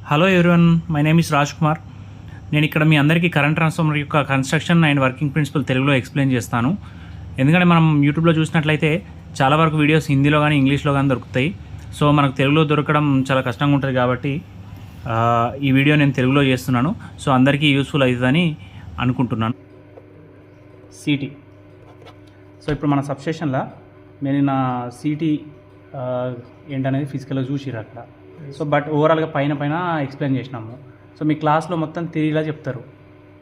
Hello everyone, my name is Raj Kumar. నేను ఇక్కడ మీ అందరికీ కరెంట్ ట్రాన్స్ఫార్మర్ యొక్క కన్స్ట్రక్షన్ అండ్ వర్కింగ్ ప్రిన్సిపల్ తెలుగులో ఎక్స్ప్లెయిన్ చేస్తాను. ఎందుకంటే మనం యూట్యూబ్లో చూసినట్లయితే చాలా వరకు వీడియోస్ హిందీలో కానీ ఇంగ్లీష్లో కానీ దొరుకుతాయి. సో మనకు తెలుగులో దొరకడం చాలా కష్టంగా ఉంటుంది కాబట్టి ఈ వీడియో నేను తెలుగులో చేస్తున్నాను. సో అందరికీ యూస్ఫుల్ అవుతుందని అనుకుంటున్నాను. సిటీ. సో ఇప్పుడు మన సబ్స్టేషన్లో నేను నా సిటీ ఏంటనేది ఫిజికల్గా చూసిర్రు అక్కడ. సో బట్ ఓవరాల్గా పైన ఎక్స్ప్లెయిన్ చేసినాము. సో మీ క్లాస్లో మొత్తం థియరీలా చెప్తారు,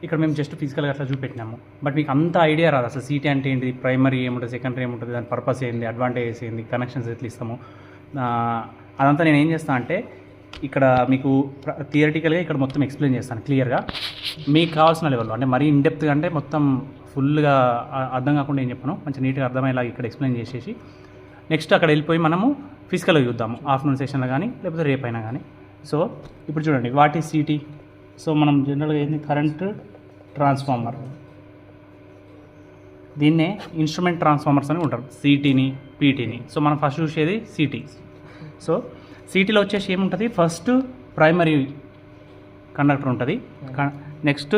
ఇక్కడ మేము జస్ట్ ఫిజికల్గా అట్లా చూపెట్టినాము. బట్ మీకు అంత ఐడియా రాదు అసలు సిటీ అంటే ఏంటి, ప్రైమరీ ఏముంటుంది, సెకండరీ ఏముంటుంది, దాని పర్పస్ ఏంది, అడ్వాంటేజెస్ ఏంది, కనెక్షన్స్ ఎట్లా ఇస్తాము, అదంతా నేను ఏం చేస్తాను అంటే ఇక్కడ మీకు థియరిటికల్గా ఇక్కడ మొత్తం ఎక్స్ప్లెయిన్ చేస్తాను క్లియర్గా మీకు కావాల్సిన లెవెల్లో. అంటే మరీ ఇన్డెప్త్గా అంటే మొత్తం ఫుల్గా అర్థం కాకుండా ఏం చెప్పాను, మంచి నీట్గా అర్థమయ్యేలా ఇక్కడ ఎక్స్ప్లెయిన్ చేసేసి నెక్స్ట్ అక్కడ వెళ్ళిపోయి మనము ఫిజికల్గా చూద్దాము ఆఫ్టర్నూన్ సెషన్లో కానీ లేకపోతే రేపైనా కానీ. సో ఇప్పుడు చూడండి, వాట్ ఈజ్ సిటీ. సో మనం జనరల్గా ఏంటి, కరెంట్ ట్రాన్స్ఫార్మర్, దీన్నే ఇన్స్ట్రుమెంట్ ట్రాన్స్ఫార్మర్స్ అని ఉంటారు, సిటీని పీటీని. సో మనం ఫస్ట్ చూసేది సిటీ. సో సిటీలో వచ్చేసి ఏముంటుంది, ఫస్ట్ ప్రైమరీ కండక్టర్ ఉంటుంది, నెక్స్ట్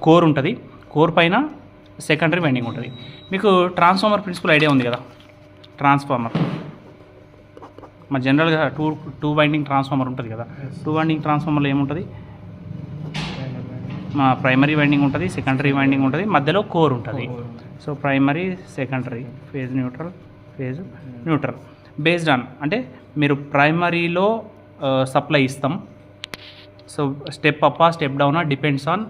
కోర్ ఉంటుంది, కోర్ పైన సెకండరీ వైండింగ్ ఉంటుంది. మీకు ట్రాన్స్ఫార్మర్ ప్రిన్సిపల్ ఐడియా ఉంది కదా. ట్రాన్స్ఫార్మర్ మా జనరల్గా టూ వైండింగ్ ట్రాన్స్ఫార్మర్ ఉంటుంది కదా. టూ వైండింగ్ ట్రాన్స్ఫార్మర్లో ఏముంటుంది, మా ప్రైమరీ వైండింగ్ ఉంటుంది, సెకండరీ వైండింగ్ ఉంటుంది, మధ్యలో కోర్ ఉంటుంది. So primary, secondary, phase neutral based on, అంటే మీరు ప్రైమరీలో సప్లై ఇస్తాం. సో స్టెప్ అప్పా స్టెప్ డౌనా depends on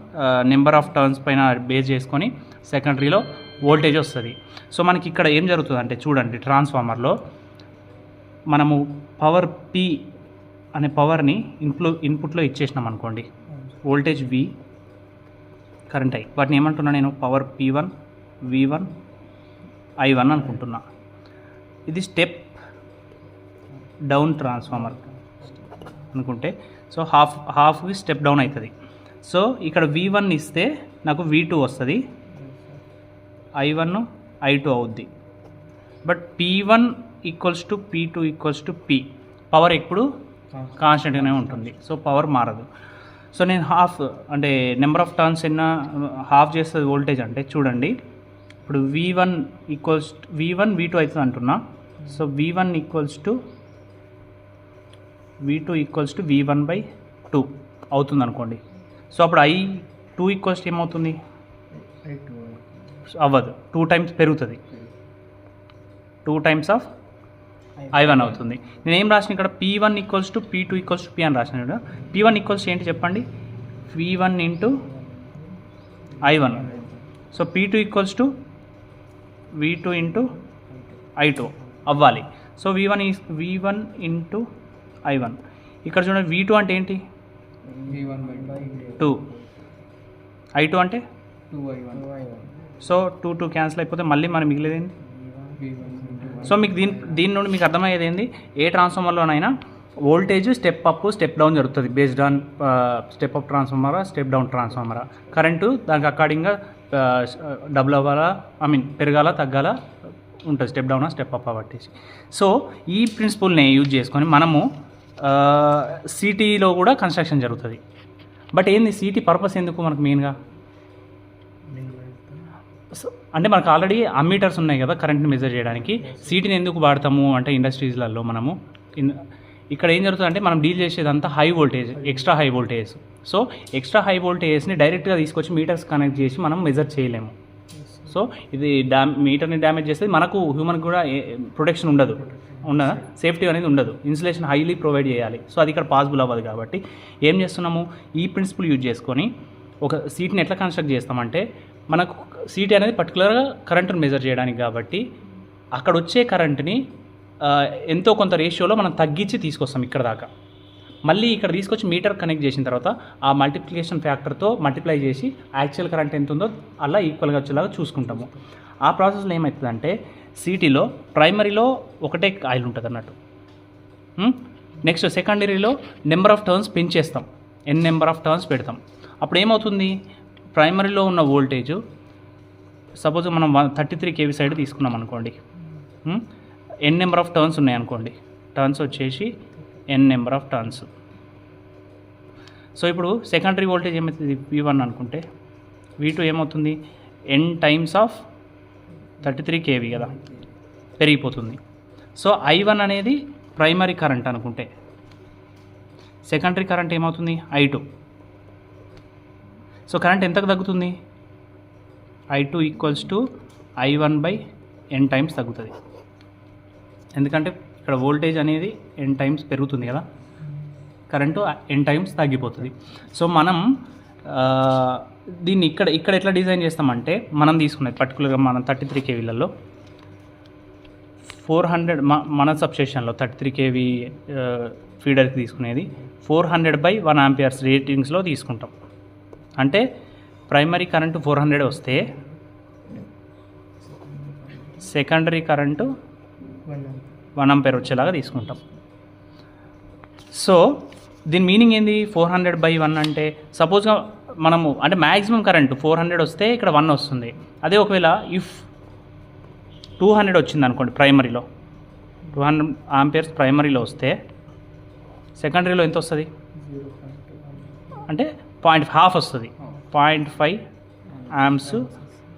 number of turns పైన బేస్ చేసుకొని సెకండరీలో వోల్టేజ్ వస్తుంది. సో మనకి ఇక్కడ ఏం జరుగుతుంది అంటే చూడండి, ట్రాన్స్ఫార్మర్లో మనము పవర్ పి అనే పవర్ని ఇన్పుట్లో ఇచ్చేసినాం అనుకోండి, వోల్టేజ్ వి, కరెంట్ ఐ, వాటిని ఏమంటున్నా నేను, పవర్ P1, V1, I1 అనుకుంటున్నా. ఇది స్టెప్ డౌన్ ట్రాన్స్ఫార్మర్ అనుకుంటే, సో హాఫ్కి స్టెప్ డౌన్ అవుతుంది. సో ఇక్కడ V1 ఇస్తే నాకు V2 వస్తుంది, I1 I2 అవుద్ది. But P1 equals to P2 equals to P, power ఎప్పుడు కాన్స్టెంట్గానే ఉంటుంది. సో పవర్ మారదు. సో నేను హాఫ్ అంటే నెంబర్ ఆఫ్ టర్న్స్ హాఫ్ చేస్తుంది వోల్టేజ్ అంటే చూడండి, ఇప్పుడు V1 V2 అవుతుంది అంటున్నా. So V1 equals to V2 equals to V1/2 అవుతుంది అనుకోండి. సో అప్పుడు I2 ఈక్వల్స్ ఏమవుతుంది, అవ్వదు, 2 టైమ్స్ పెరుగుతుంది, 2 టైమ్స్ ఆఫ్ I1 అవుతుంది. నేను ఏం రాసిన ఇక్కడ, P1 equals to P2 equals to P అని రాసిన ఇక్కడ. P1 ఈక్వల్స్ ఏంటి చెప్పండి, V1 into I1. So P2 equals to V2 into I2 అవ్వాలి. So V1 into I1. ఇక్కడ చూడండి, V2 అంటే ఏంటి, 2, I2 అంటే 2I1. సో 2 క్యాన్సిల్ అయిపోతే మళ్ళీ మనం మిగిలేదేంటి. సో మీకు దీని నుండి మీకు అర్థమయ్యేది ఏంది, ఏ ట్రాన్స్ఫార్మర్లోనైనా voltage step up step down జరుగుతుంది బేస్డ్ ఆన్ స్టెప్ అప్ ట్రాన్స్ఫార్మరా స్టెప్ డౌన్ ట్రాన్స్ఫార్మరా. కరెంటు దానికి అకార్డింగ్గా డబుల్ అవ్వాలా, పెరగాల తగ్గాల ఉంటుంది, స్టెప్ డౌనా స్టెప్ అప్ పట్టేసి. సో ఈ ప్రిన్సిపల్ని యూజ్ చేసుకొని మనము సిటీలో కూడా కన్స్ట్రక్షన్ జరుగుతుంది. బట్ ఏంది సిటీ పర్పస్ ఎందుకు మనకు మెయిన్గా, అంటే మనకు ఆల్రెడీ అమ్మీటర్స్ ఉన్నాయి కదా కరెంట్ని మెజర్ చేయడానికి. సిటీని ఎందుకు వాడతాము అంటే ఇండస్ట్రీస్లలో మనము ఇక్కడ ఏం జరుగుతుందంటే మనం డీల్ చేసేదంతా high voltage, extra high voltage. So extra high వోల్టేజ్ని డైరెక్ట్గా తీసుకొచ్చి మీటర్స్ కనెక్ట్ చేసి మనం మెజర్ చేయలేము. సో ఇది మీటర్ని డ్యామేజ్ చేస్తే మనకు హ్యూమన్కి కూడా ప్రొటెక్షన్ ఉండదా, సేఫ్టీ అనేది ఉండదు, ఇన్సులేషన్ హైలీ ప్రొవైడ్ చేయాలి. సో అది ఇక్కడ పాసిబుల్ అవ్వదు. కాబట్టి ఏం చేస్తున్నాము, ఈ ప్రిన్సిపల్ యూజ్ చేసుకొని ఒక సీట్ని ఎట్లా కన్స్ట్రక్ట్ చేస్తామంటే, మనకు సీటీ అనేది పర్టికులర్గా కరెంటును మెజర్ చేయడానికి కాబట్టి అక్కడ వచ్చే కరెంట్ని ఎంతో కొంత రేషియోలో మనం తగ్గించి తీసుకొస్తాం ఇక్కడ దాకా. మళ్ళీ ఇక్కడ తీసుకొచ్చి మీటర్ కనెక్ట్ చేసిన తర్వాత ఆ మల్టిప్లికేషన్ ఫ్యాక్టర్తో మల్టిప్లై చేసి యాక్చువల్ కరెంట్ ఎంత ఉందో అలా ఈక్వల్గా వచ్చేలాగా చూసుకుంటాము. ఆ ప్రాసెస్లో ఏమవుతుందంటే, సిటీలో ప్రైమరీలో ఒకటే ఆయిల్ ఉంటుంది అన్నట్టు, నెక్స్ట్ సెకండరీలో నెంబర్ ఆఫ్ టర్న్స్ పెంచేస్తాం, నెంబర్ ఆఫ్ టర్న్స్ పెడతాం. అప్పుడు ఏమవుతుంది, ప్రైమరీలో ఉన్న వోల్టేజ్ సపోజ్ మనం 33 kV సైడ్ తీసుకున్నాం అనుకోండి, నెంబర్ ఆఫ్ టర్న్స్ ఉన్నాయి అనుకోండి, టర్న్స్ వచ్చేసి నెంబర్ ఆఫ్ టర్న్స్ సో ఇప్పుడు సెకండరీ వోల్టేజ్ ఏమవుతుంది V1 అనుకుంటే V2 ఏమవుతుంది n టైమ్స్ ఆఫ్ 33 kV కదా, పెరిగిపోతుంది. సో I1 అనేది ప్రైమరీ కరెంట్ అనుకుంటే సెకండరీ కరెంట్ ఏమవుతుంది I2. సో కరెంట్ ఎంతకు తగ్గుతుంది I2 equals to I1/n times తగ్గుతుంది. ఎందుకంటే ఇక్కడ వోల్టేజ్ అనేది n టైమ్స్ పెరుగుతుంది కదా, కరెంటు n టైమ్స్ తగ్గిపోతుంది. సో మనం దీన్ని ఇక్కడ ఎట్లా డిజైన్ చేస్తామంటే మనం తీసుకున్నది పర్టికులర్గా మనం 33 kVలలో 400 మన సబ్స్టేషన్లో 33 kV ఫీడర్కి తీసుకునేది 400/1 amperes రేటింగ్స్లో తీసుకుంటాం. అంటే ప్రైమరీ కరెంటు 400 వస్తే సెకండరీ కరెంటు 1 ampere వచ్చేలాగా తీసుకుంటాం. సో దీని మీనింగ్ ఏంది 400/1 అంటే సపోజ్గా మనము అంటే మ్యాక్సిమం కరెంటు 400 వస్తే ఇక్కడ 1 వస్తుంది. అదే ఒకవేళ ఇఫ్ 200 వచ్చింది అనుకోండి, ప్రైమరీలో 200 amperes ప్రైమరీలో వస్తే సెకండరీలో ఎంత వస్తుంది అంటే 0.5 వస్తుంది. 0.5 amps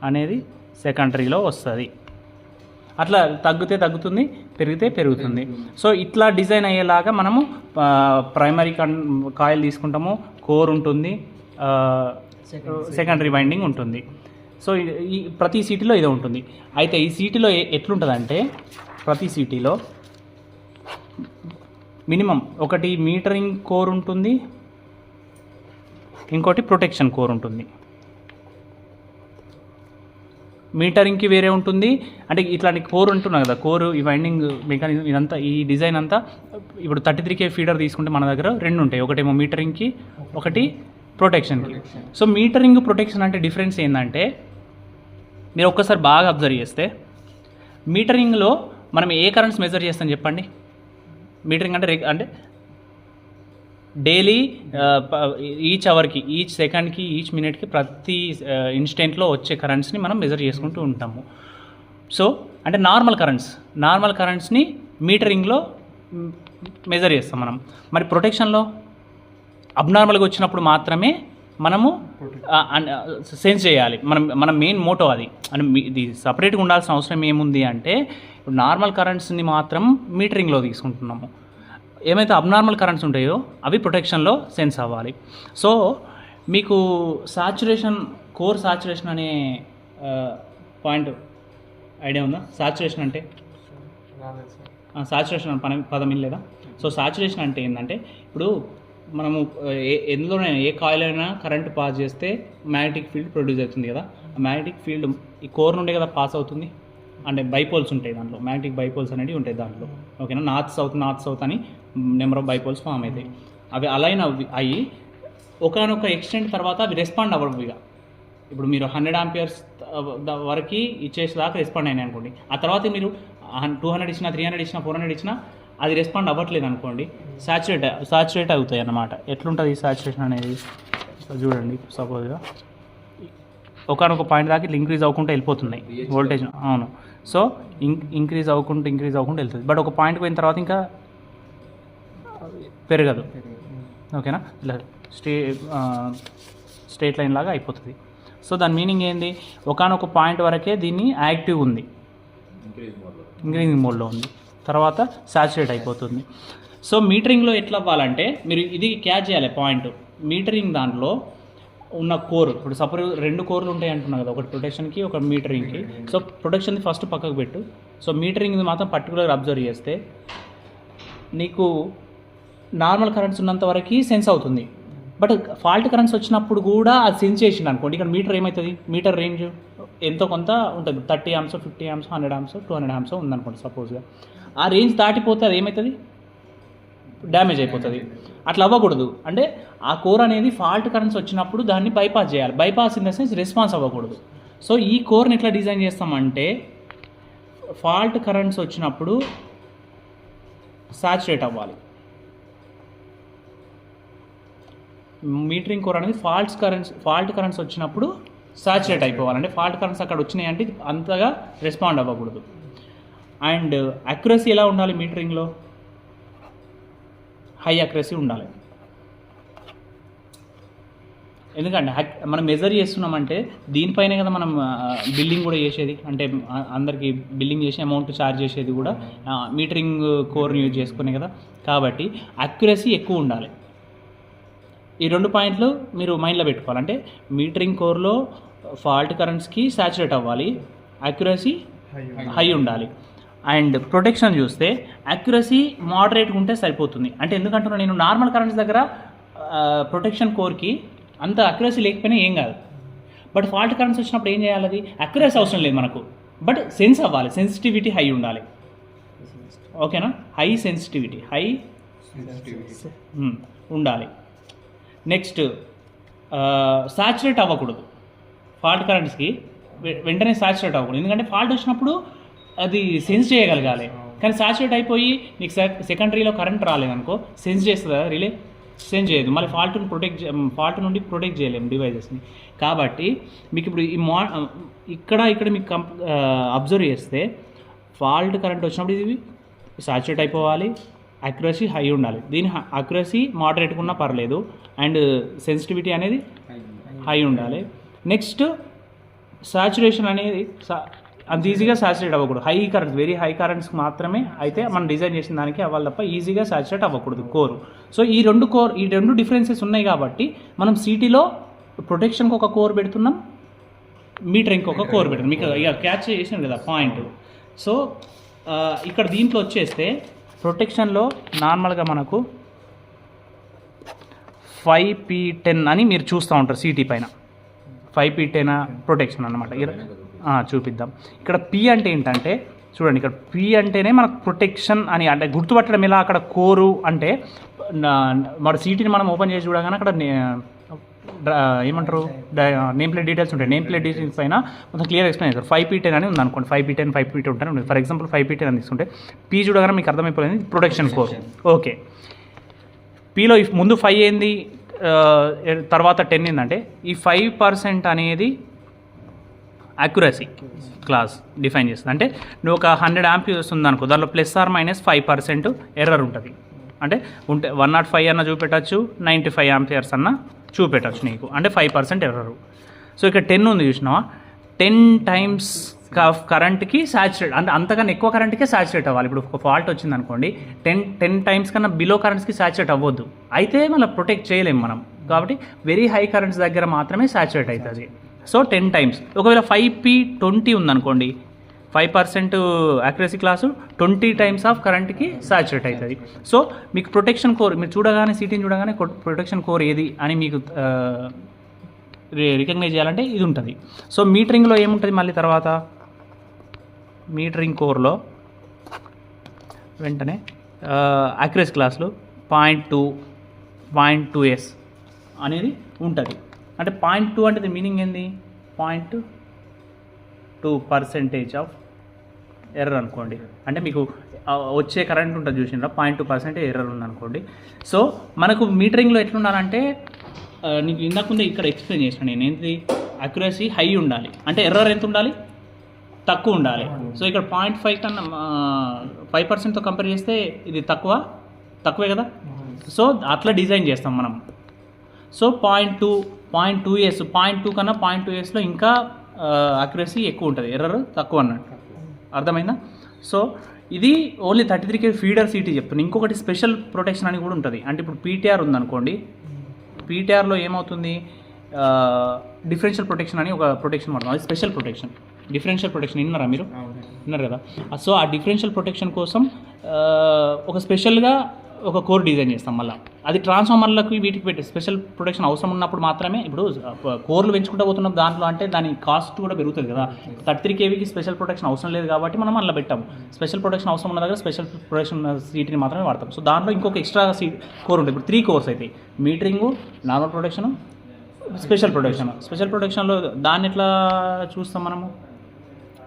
అనేది సెకండరీలో వస్తుంది. అట్లా తగ్గుతుంది, పెరిగితే పెరుగుతుంది. సో ఇట్లా డిజైన్ అయ్యేలాగా మనము ప్రైమరీ కాయిల్ తీసుకుంటాము, కోర్ ఉంటుంది, సెకండరీ వైండింగ్ ఉంటుంది. సో ఈ ప్రతి సిటీలో ఇదే ఉంటుంది. అయితే ఈ సిటీలో ఎట్లుంటుందంటే ప్రతి సిటీలో మినిమం ఒకటి మీటరింగ్ కోర్ ఉంటుంది, ఇంకోటి ప్రొటెక్షన్ కోర్ ఉంటుంది. మీటరింగ్కి వేరే ఉంటుంది. అంటే ఇట్లాంటి కోర్ ఉంటున్నాయి కదా, కోర్ ఈ వైండింగ్ మెకానిజం ఇదంతా ఈ డిజైన్ అంతా ఇప్పుడు 33 kV ఫీడర్ తీసుకుంటే మన దగ్గర రెండు ఉంటాయి, ఒకటేమో మీటరింగ్కి, ఒకటి ప్రొటెక్షన్కి. సో మీటరింగ్ ప్రొటెక్షన్ అంటే డిఫరెన్స్ ఏంటంటే మీరు ఒక్కసారి బాగా అబ్జర్వ్ చేస్తే మీటరింగ్లో మనం ఏ కరెంట్స్ మెజర్ చేస్తాం చెప్పండి. మీటరింగ్ అంటే డైలీ ఈచ్ అవర్కి, ఈచ్ సెకండ్కి, ఈచ్ మినిట్కి, ప్రతి ఇన్స్టెంట్లో వచ్చే కరెంట్స్ని మనం మెజర్ చేసుకుంటూ ఉంటాము. సో అంటే నార్మల్ కరెంట్స్ని మీటరింగ్లో మెజర్ చేస్తాం మనం. మరి ప్రొటెక్షన్లో అబ్నార్మల్గా వచ్చినప్పుడు మాత్రమే మనము సెన్స్ చేయాలి. మన మెయిన్ మోటో అది. అంటే ఇది సపరేట్గా ఉండాల్సిన అవసరం ఏముంది అంటే ఇప్పుడు నార్మల్ కరెంట్స్ని మాత్రం మీటరింగ్లో తీసుకుంటున్నాము, ఏమైతే అబ్నార్మల్ కరెంట్స్ ఉంటాయో అవి ప్రొటెక్షన్లో సెన్స్ అవ్వాలి. సో మీకు కోర్ సాచురేషన్ అనే పాయింట్ ఐడియా ఉందా? సాచురేషన్ అంటే సాచురేషన్ పదం లేదా? సో సాచురేషన్ అంటే ఏంటంటే ఇప్పుడు మనము ఎందులోనైనా ఏ కాయిల్ అయినా కరెంట్ పాస్ చేస్తే మ్యాగ్నెటిక్ ఫీల్డ్ ప్రొడ్యూస్ అవుతుంది కదా. ఆ మ్యాగ్నెటిక్ ఫీల్డ్ ఈ కోర్ నుండే కదా పాస్ అవుతుంది. అంటే బైపోల్స్ ఉంటాయి దాంట్లో, మ్యాగ్నెటిక్ బైపోల్స్ అనేవి ఉంటాయి దాంట్లో. ఓకేనా, నార్త్ సౌత్ అని నెంబర్ ఆఫ్ బైపోల్స్ ఫామ్ అవుతాయి. అవి అలైన్ అయ్యి ఒకనొక ఎక్స్టెంట్ తర్వాత అవి రెస్పాండ్ అవ్వవు. ఇక ఇప్పుడు మీరు 100 amperes వరకు ఇచ్చేసేదాకా రెస్పాండ్ అయినాయి అనుకోండి. ఆ తర్వాత మీరు 200 ఇచ్చినా, 300 ఇచ్చినా, 400 ఇచ్చినా అది రెస్పాండ్ అవ్వట్లేదు అనుకోండి, సాచురేట్ అవుతాయి అన్నమాట. ఎట్లుంటుంది సాచురేషన్ అనేది చూడండి. సపోజ్గా ఒకనొక పాయింట్ దాకా ఇట్లా ఇంక్రీజ్ అవ్వకుండా వెళ్ళిపోతున్నాయి వోల్టేజ్. అవును. సో ఇంక్రీజ్ అవ్వకుండా వెళ్తుంది. బట్ ఒక పాయింట్కి పోయిన తర్వాత ఇంకా పెరగదు. ఓకేనా, ఇలా స్ట్రేట్ లైన్ లాగా అయిపోతుంది. సో దాని మీనింగ్ ఏంది, ఒకనొక పాయింట్ వరకే దీన్ని యాక్టివ్ ఉంది, ఇంక్రీజింగ్ మోడ్లో ఉంది, తర్వాత సాచురేట్ అయిపోతుంది. సో మీటరింగ్లో ఎట్లా అవ్వాలంటే మీరు ఇది క్యాచ్ చేయాలి పాయింట్. మీటరింగ్ దాంట్లో ఉన్న కోర్, ఇప్పుడు సపోజ్ 2 కోర్లు ఉంటాయి అంటున్నాను కదా, ఒకటి ప్రొటెక్షన్కి, ఒక మీటరింగ్కి. సో ప్రొటెక్షన్ది ఫస్ట్ పక్కకు పెట్టు. సో మీటరింగ్ది మాత్రం పర్టికులర్గా అబ్జర్వ్ చేస్తే నీకు నార్మల్ కరెంట్స్ ఉన్నంత వరకు సెన్స్ అవుతుంది. బట్ ఫాల్ట్ కరెంట్స్ వచ్చినప్పుడు కూడా అది సెన్స్ చేసింది అనుకోండి. ఇక్కడ మీటర్ ఏమవుతుంది, మీటర్ రేంజ్ ఎంతో కొంత ఉంటుంది, 30 amps, 50 amps, 100 amps, 200 amps ఉందనుకోండి సపోజ్గా. ఆ రేంజ్ దాటిపోతే అది ఏమవుతుంది, డ్యామేజ్ అయిపోతుంది. అట్లా అవ్వకూడదు. అంటే ఆ కోర్ అనేది ఫాల్ట్ కరెంట్స్ వచ్చినప్పుడు దాన్ని బైపాస్ చేయాలి. Bypass in the sense response అవ్వకూడదు. సో ఈ కోర్ని ఎట్లా డిజైన్ చేస్తామంటే ఫాల్ట్ కరెంట్స్ వచ్చినప్పుడు సాచురేట్ అవ్వాలి. మీటరింగ్ కోర్ అనేది ఫాల్ట్ కరెంట్స్ వచ్చినప్పుడు సాచురేట్ అయిపోవాలంటే ఫాల్ట్ కరెంట్స్ అక్కడ వచ్చినాయి అంటే అంతగా రెస్పాండ్ అవ్వకూడదు. అండ్ అక్యురసీ ఎలా ఉండాలి మీటరింగ్లో, హై అక్యురసీ ఉండాలి. ఎందుకంటే మనం మెజర్ చేస్తున్నామంటే దీనిపైనే కదా మనం బిల్లింగ్ కూడా చేసేది, అంటే అందరికీ బిల్లింగ్ చేసే అమౌంట్ ఛార్జ్ చేసేది కూడా మీటరింగ్ కోర్ని యూజ్ చేసుకునే కదా. కాబట్టి అక్యురసీ ఎక్కువ ఉండాలి. ఈ 2 పాయింట్లు మీరు మైండ్లో పెట్టుకోవాలి. అంటే మీటరింగ్ కోర్లో ఫాల్ట్ కరెంట్స్కి సాచురేట్ అవ్వాలి, అక్యురసీ హై ఉండాలి. అండ్ ప్రొటెక్షన్ చూస్తే అక్యురసీ మోడరేట్గా ఉంటే సరిపోతుంది. అంటే ఎందుకంటున్నా నేను నార్మల్ కరెంట్స్ దగ్గర ప్రొటెక్షన్ కోర్కి అంత అక్యురసీ లేకపోయినా ఏం కాదు. బట్ ఫాల్ట్ కరెంట్స్ వచ్చినప్పుడు ఏం చేయాలి? అది అక్యురసీ అవసరం లేదు మనకు, బట్ సెన్స్ అవ్వాలి, సెన్సిటివిటీ హై ఉండాలి. ఓకేనా? హై సెన్సిటివిటీ ఉండాలి. నెక్స్ట్ సాచురేట్ అవ్వకూడదు. ఫాల్ట్ కరెంట్స్కి వెంటనే సాచురేట్ అవ్వకూడదు, ఎందుకంటే ఫాల్ట్ వచ్చినప్పుడు అది సెన్స్ చేయగలగాలి. కానీ సాచురేట్ అయిపోయి నీకు సెకండరీలో కరెంట్ రాలేదనుకో సెన్స్ చేస్తుందా? రిలే సెన్స్ చేయదు. మళ్ళీ ఫాల్ట్ నుండి ప్రొటెక్ట్ చేయలేము డివైజెస్ని. కాబట్టి మీకు ఇప్పుడు ఈ ఇక్కడ మీకు అబ్జర్వ్ చేస్తే ఫాల్ట్ కరెంట్ వచ్చినప్పుడు ఇది సాచురేట్ అయిపోవాలి, అక్యురసీ హై ఉండాలి. దీని అక్యురసీ మోడరేట్గా ఉన్నా పర్లేదు, అండ్ సెన్సిటివిటీ అనేది హై ఉండాలి. నెక్స్ట్ సాచురేషన్ అనేది అంత ఈజీగా సాచురేట్ అవ్వకూడదు. హై కరెంట్స్, వెరీ హై కరెంట్స్కి మాత్రమే అయితే మనం డిజైన్ చేసిన దానికి అవ్వాలి తప్ప ఈజీగా సాచురేట్ అవ్వకూడదు కోరు. సో ఈ రెండు డిఫరెన్సెస్ ఉన్నాయి కాబట్టి మనం సిటీలో ప్రొటెక్షన్కి ఒక కోర్ పెడుతున్నాం, మీటరింగ్కి ఒక కోర్ పెడుతున్నాం. మీకు ఇక క్యాచ్ చేసినాం కదా పాయింట్. సో ఇక్కడ దీంట్లో వచ్చేస్తే ప్రొటెక్షన్లో నార్మల్గా మనకు 5P10 అని మీరు చూస్తూ ఉంటారు సిటీ పైన. 5P10 ప్రొటెక్షన్ అన్నమాట. చూపిద్దాం. ఇక్కడ P అంటే ఏంటంటే చూడండి, ఇక్కడ P అంటేనే మనకు ప్రొటెక్షన్ అని, అంటే గుర్తుపట్టడం ఎలా? అక్కడ కోరు అంటే మన సీటీని మనం ఓపెన్ చేసి చూడగానే అక్కడ ఏమంటారు నేమ్ ప్లేట్ డీటెయిల్స్ ఉంటాయి. నేమ్ ప్లేట్ డీటెయిల్స్ పైన మొత్తం క్లియర్ ఎక్స్ప్లెయిన్ చేస్తారు. 5P10 అని ఉంది అనుకోండి, 5P10 ఉంటుంది. ఫర్ ఎగ్జాంపుల్ 5P10 అని తీసుకుంటే P చూడగానే మీకు అర్థమైపోయింది ప్రొటెక్షన్ కోర్. ఓకే, Pలో ముందు 5 ఏంది, తర్వాత 10 ఏంటంటే ఈ 5% అనేది అక్యురసీ క్లాస్ డిఫైన్ చేస్తుంది. అంటే నువ్వు ఒక 100 ఆంపియర్స్ ఉందనుకో, దానిలో +or-5% ఎర్రర్ ఉంటుంది. అంటే 105 అన్న చూపెట్టచ్చు, 95 ఆంపియర్స్ అన్న చూపెట్టచ్చు నీకు, అంటే 5% ఎర్రరు. సో ఇక్కడ 10 ఉంది చూసినావా, 10 టైమ్స్ కరెంట్కి సాచురేట్, అంటే అంతకన్నా ఎక్కువ కరెంట్కే సాచురేట్ అవ్వాలి. ఇప్పుడు ఒక ఫాల్ట్ వచ్చింది అనుకోండి, 10 టైమ్స్ కన్నా బిలో కరెంట్స్కి సాచురేట్ అవ్వద్దు, అయితే మళ్ళీ ప్రొటెక్ట్ చేయలేము మనం. కాబట్టి వెరీ హై కరెంట్స్ దగ్గర మాత్రమే సాచురేట్ అవుతుంది. So 10 times. ఒకవేళ 5P20 ఉందనుకోండి, 5% అక్యురసీ క్లాసు 20 టైమ్స్ ఆఫ్ కరెంట్కి సాచురేట్ అవుతుంది. సో మీకు ప్రొటెక్షన్ కోర్ మీరు చూడగానే, సిటీని చూడగానే ప్రొటెక్షన్ కోర్ ఏది అని మీకు రికగ్నైజ్ చేయాలంటే ఇది ఉంటుంది. సో మీటరింగ్లో ఏముంటుంది మళ్ళీ తర్వాత, మీటరింగ్ కోర్లో వెంటనే అక్యురసీ క్లాస్లో 0.2S అనేది ఉంటుంది. అంటే 0.2 అంటే మీనింగ్ ఏంది, 0.2% ఆఫ్ ఎర్రర్ అనుకోండి. అంటే మీకు వచ్చే కరెంట్ ఉంటుంది చూసినా 0.2% ఎర్రర్ ఉందనుకోండి. సో మనకు మీటరింగ్లో ఎట్లుండాలంటే నీకు ఇందాక ఇక్కడ ఎక్స్ప్లెయిన్ చేసిన నేను ఏంటి, అక్యురసీ హై ఉండాలి, అంటే ఎర్రర్ ఎంత ఉండాలి, తక్కువ ఉండాలి. సో ఇక్కడ 0.5 కన్నా 5%తో కంపేర్ చేస్తే ఇది తక్కువే కదా. సో అట్లా డిజైన్ చేస్తాం మనం. సో 0.2S 0.2 కన్నా 0.2Sలో ఇంకా అక్యురసీ ఎక్కువ ఉంటుంది, ఎర్రర్ తక్కువ అన్నట్టు. అర్థమైందా? సో ఇది ఓన్లీ 33K ఫీడర్ సిటీ చెప్తున్నాను. ఇంకొకటి స్పెషల్ ప్రొటెక్షన్ అని కూడా ఉంటుంది. అంటే ఇప్పుడు PTR ఉందనుకోండి, PTRలో ఏమవుతుంది, డిఫరెన్షియల్ ప్రొటెక్షన్ అని ఒక ప్రొటెక్షన్ వాడతాం, అది స్పెషల్ ప్రొటెక్షన్. డిఫరెన్షియల్ ప్రొటెక్షన్ విన్నారా మీరు? విన్నారు కదా. సో ఆ డిఫరెన్షియల్ ప్రొటెక్షన్ కోసం ఒక స్పెషల్గా ఒక కోర్ డిజైన్ చేస్తాం. మళ్ళీ అది ట్రాన్స్ఫార్మర్లకు వీటికి పెట్టి స్పెషల్ ప్రొటెక్షన్ అవసరం ఉన్నప్పుడు మాత్రమే. ఇప్పుడు కోర్లు పెంచుకుంటూ పోతున్నాం దాంట్లో, అంటే దాని కాస్ట్ కూడా పెరుగుతుంది కదా. 33KVకి స్పెషల్ ప్రొటెక్షన్ అవసరం లేదు కాబట్టి మనం అలా పెట్టాము. స్పెషల్ ప్రొటెక్షన్ అవసరం ఉన్న దగ్గర స్పెషల్ ప్రొటెక్షన్ సీట్ని మాత్రమే వాడతాం. సో దాంట్లో ఇంకొక ఎక్స్ట్రా కోర్ ఉంటుంది. ఇప్పుడు 3 కోర్స్ అవుతాయి, metering, normal protection, special protection. Special ప్రొటెక్షన్లో దాన్ని ఎట్లా చూస్తాం మనము,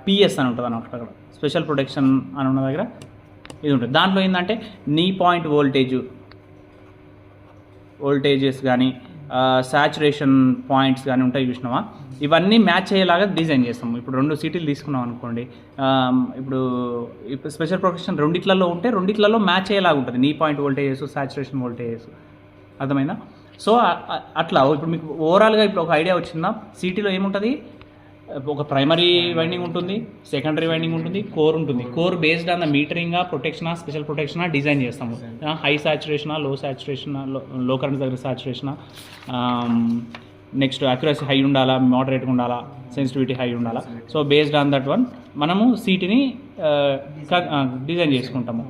PS అని ఉంటుంది అన్నమాట. అక్కడ స్పెషల్ ప్రొటెక్షన్ అని ఉన్న దగ్గర ఇది ఉంటుంది. దాంట్లో ఏంటంటే నీ పాయింట్ వోల్టేజెస్ కానీ సాచురేషన్ పాయింట్స్ కానీ ఉంటాయి చూసినావా, ఇవన్నీ మ్యాచ్ అయ్యేలాగా డిజైన్ చేస్తాము. ఇప్పుడు 2 సీటీలు తీసుకున్నాం అనుకోండి, ఇప్పుడు స్పెషల్ ప్రొటెక్షన్ రెండిట్లలో ఉంటే రెండిట్లలో మ్యాచ్ అయ్యేలాగా ఉంటుంది నీ పాయింట్ వోల్టేజెస్, సాచురేషన్ వోల్టేజెస్. అర్థమైందా? సో అట్లా ఇప్పుడు మీకు ఓవరాల్గా ఇప్పుడు ఒక ఐడియా వచ్చిందా, సిటీలో ఏముంటుంది, ఒక ప్రైమరీ వైండింగ్ ఉంటుంది, సెకండరీ వైండింగ్ ఉంటుంది, కోర్ ఉంటుంది. Core based on the metering ప్రొటెక్షనా, స్పెషల్ ప్రొటెక్షనా డిజైన్ చేస్తాము. హై సాచురేషనా, లో సాచురేషనా, లో కరెంట్ దగ్గర సాచురేషనా, నెక్స్ట్ అక్యురసీ హై ఉండాలా, మోడరేట్గా ఉండాలా, సెన్సిటివిటీ హై ఉండాలా. So based on that one మనము సీట్ని డిజైన్ చేసుకుంటాము.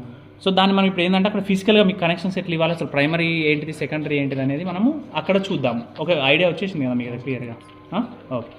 సో దాన్ని మనం ఇప్పుడు ఏంటంటే అక్కడ ఫిజికల్గా మీకు కనెక్షన్స్ ఎట్లా ఇవ్వాలి, అసలు ప్రైమరీ ఏంటిది, సెకండరీ ఏంటిది అనేది మనము అక్కడ చూద్దాము. ఒక ఐడియా వచ్చేసింది కదా మీకు క్లియర్గా. ఓకే.